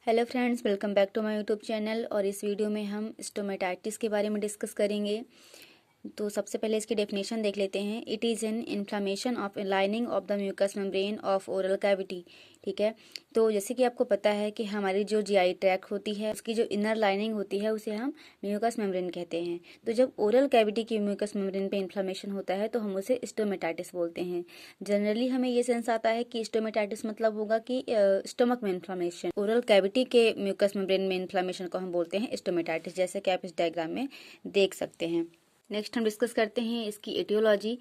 Hello friends, welcome back to my YouTube channel. और इस video में हम स्टोमेटाइटिस के बारे में डिस्कस करेंगे। तो सबसे पहले इसकी डेफिनेशन देख लेते हैं। It is an inflammation of lining of the mucous membrane of oral cavity. ठीक है, तो जैसे कि आपको पता है कि हमारी जो जीआई ट्रैक्ट होती है उसकी जो इनर लाइनिंग होती है उसे हम म्यूकस मेम्ब्रेन कहते हैं। तो जब ओरल कैविटी की म्यूकस मेम्ब्रेन पे इन्फ्लामेशन होता है तो हम उसे स्टोमेटाइटिस बोलते हैं। जनरली हमें ये सेंस आता है कि स्टोमेटाइटिस मतलब होगा कि स्टमक में इन्फ्लामेशन। ओरल कैविटी के म्यूकस मेम्ब्रेन में इन्फ्लामेशन को हम बोलते हैं स्टोमेटाइटिस, जैसे कि आप इस डायग्राम में देख सकते हैं। नेक्स्ट हम डिस्कस करते हैं इसकी एटियोलॉजी।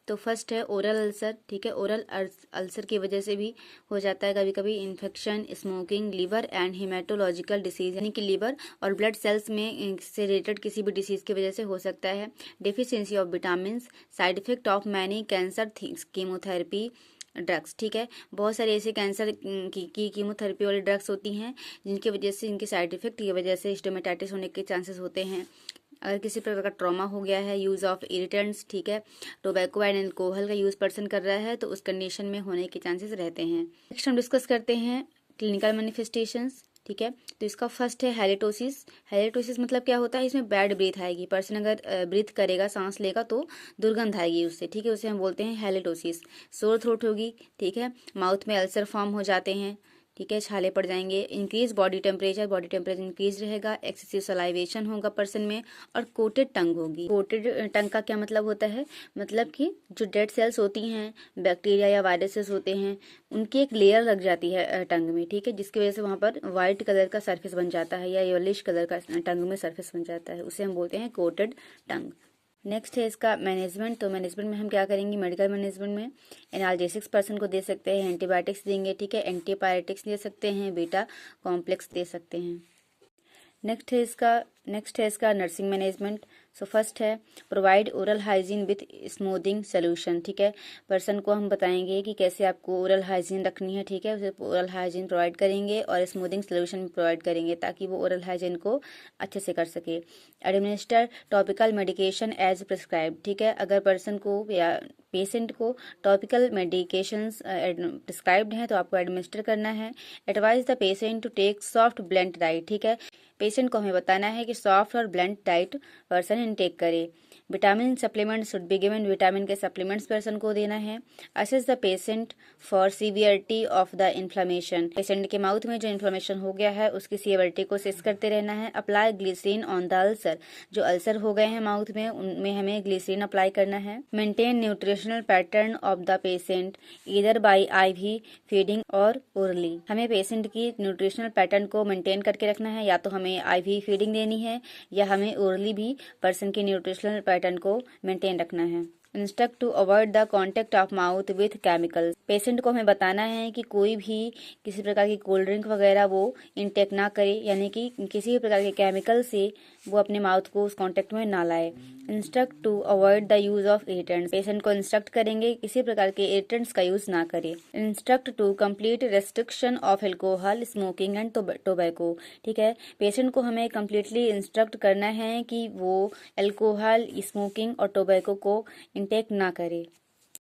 तो फर्स्ट है ओरल अल्सर। ठीक है, ओरल अल्सर की वजह से भी हो जाता है कभी कभी infection, smoking, liver and haematological disease, यानी कि लिवर और ब्लड सेल्स में से रिलेटेड किसी भी डिसीज की वजह से हो सकता है। Deficiency of vitamin, side effect of many cancer, chemotherapy drugs. ठीक है, बहुत सारे ऐसे कैंसर की कीमोथेरेपी वाली ड्रग्स होती हैं जिनकी वजह से, इनके साइड इफेक्ट की वजह से स्टोमेटाइटिस होने के चांसेस होते हैं। अगर किसी प्रकार का ट्रॉमा हो गया है, यूज़ ऑफ इरिटेंट्स, ठीक है, टोबैको एंड अल्कोहल का यूज़ पर्सन कर रहा है तो उस कंडीशन में होने के चांसेस रहते हैं। नेक्स्ट हम डिस्कस करते हैं क्लिनिकल मैनिफेस्टेशंस। ठीक है, तो इसका फर्स्ट है हैलिटोसिस। हैलिटोसिस मतलब क्या होता है, इसमें बैड ब्रीथ आएगी। पर्सन अगर ब्रीथ करेगा, सांस लेगा तो दुर्गंध आएगी उससे। ठीक है, उसे हम बोलते हैं हैलिटोसिस। सोर थ्रोट होगी। ठीक है, माउथ में अल्सर फॉर्म हो जाते हैं। ठीक है, छाले पड़ जाएंगे। इंक्रीज बॉडी टेम्परेचर इंक्रीज रहेगा। एक्सेसिव सलाइवेशन होगा पर्सन में। और कोटेड टंग होगी। कोटेड टंग का क्या मतलब होता है, मतलब कि जो डेड सेल्स होती हैं, बैक्टीरिया या वायरसेस होते हैं, उनकी एक लेयर लग जाती है टंग में। ठीक है, जिसकी वजह से वहां पर व्हाइट कलर का सरफेस बन जाता है या येलिश कलर का टंग में सरफेस बन जाता है, उसे हम बोलते हैं कोटेड टंग। नेक्स्ट है इसका मैनेजमेंट। तो मैनेजमेंट में हम क्या करेंगे, मेडिकल मैनेजमेंट में एनाल्जेसिक्स पर्सन को दे सकते हैं, एंटीबायोटिक्स देंगे। ठीक है, एंटीपायरेटिक्स दे सकते हैं, बीटा कॉम्प्लेक्स दे सकते हैं। नेक्स्ट है इसका नर्सिंग मैनेजमेंट। सो फर्स्ट है provide oral hygiene with smoothing solution. ठीक है, पर्सन को हम बताएंगे कि कैसे आपको ओरल हाइजीन रखनी है। ठीक है, उसे ओरल हाइजीन प्रोवाइड करेंगे और स्मूथिंग सोल्यूशन भी प्रोवाइड करेंगे ताकि वो ओरल हाइजीन को अच्छे से कर सके। Administer topical medication as prescribed. ठीक है, अगर पर्सन को या पेशेंट को टॉपिकल मेडिकेशंस प्रिस्क्राइब्ड हैं तो आपको एडमिनिस्टर करना है। Advise the patient to take soft bland diet. ठीक है, पेशेंट को हमें बताना है कि सॉफ्ट और ब्लेंड डाइट पर्सन इनटेक करे। Vitamin supplement should be given. Vitamin के सप्लीमेंट्स पर्सन को देना है। Assess the patient for severity of the inflammation. Patient के माउथ में जो इन्फ्लेमेशन हो गया है उसकी सीवियरिटी को असेस करते रहना है। Apply glycerine on the ulcer. जो अल्सर हो गए हैं माउथ में, उनमें हमें ग्लिसरीन अप्लाई करना है। Maintain nutritional pattern of the patient either by IV feeding और ओरली। हमें पेशेंट की न्यूट्रिशनल पैटर्न को मेंटेन करके रखना है, या तो हमें IV फीडिंग देनी है या हमें ओरली भी पर्सन की न्यूट्रिशनल पैटर्न को मेंटेन रखना है। Instruct to avoid the contact of mouth with chemicals. Patient को हमें बताना है कि कोई भी किसी प्रकार की कोल्ड ड्रिंक वगैरह वो इनटेक ना करे, यानी कि किसी भी प्रकार के केमिकल से वो अपने माउथ को उस कॉन्टेक्ट में ना लाए। Instruct to avoid the use of irritants. Patient को इंस्ट्रक्ट करेंगे किसी प्रकार के इरिटेंट्स का यूज ना करे। Instruct to complete restriction of alcohol, smoking and tobacco. ठीक है, पेशेंट को हमें कम्प्लीटली इंस्ट्रक्ट करना है कि वो एल्कोहल, स्मोकिंग और टोबैको को इनटेक ना करे।